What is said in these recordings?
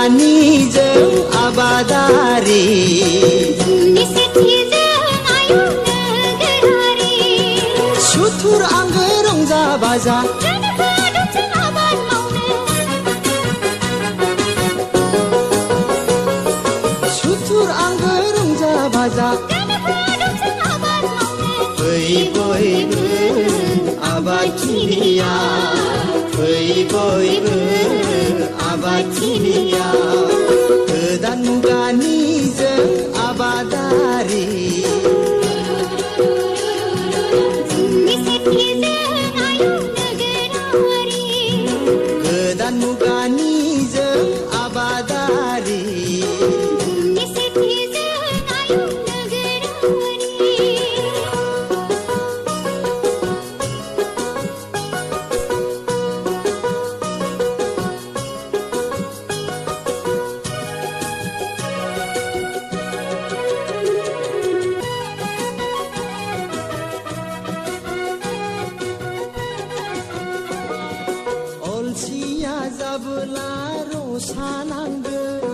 मुगानिजों आबादारि सुथुर आंगो रंजा बाजा सुथुर आंगो रंजा बाजा फै बयबो आबादथिलिया फै बयबो आबादथिलिया गोदान मुगानिजों आबादारि गोदान मुगानिजों आबादारि अलसिया जाबोला रसा नांगोन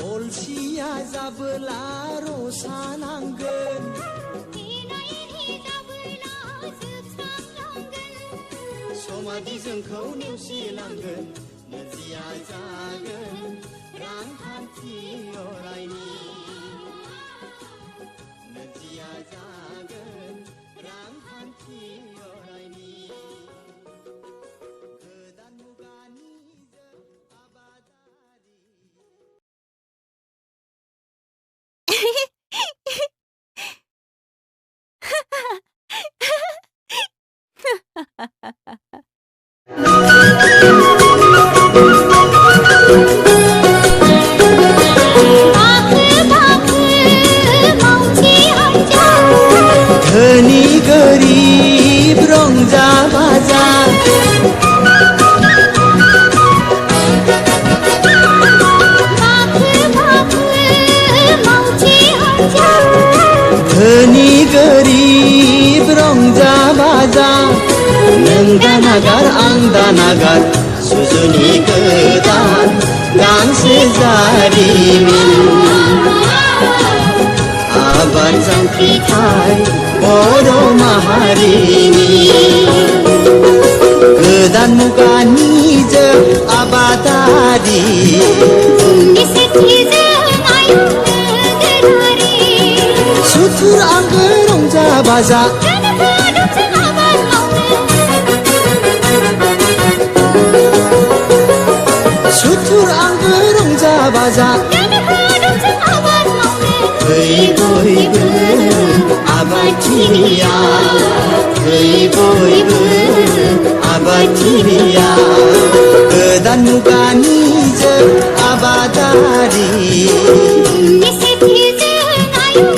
अलसिया जाबोला रसा नांगोन समादि जोंखौ नेवसिलांगोन नोरजिया जागोन रांखान्थि अरायनि नोरजिया जागोन रांखान्थि अरायनि गोदान मुगानिजों आबादारि धनी गरिब रंजा बाजा धनी गरिब रंजा बाजा नों दानागार आं दानागार सुजुनि गोदान गांसे जारिमिन आबाद जांख्रिथाय बर' माहारिनि गोदान मुगानिजों आबादारि सुथुर आंगो रंजा बाजा सुथुर आंगो रंजा बाजा फै बयबो आबादथिलिया फै बयबो आबादथिलिया गोदान मुगानिजों आबादारि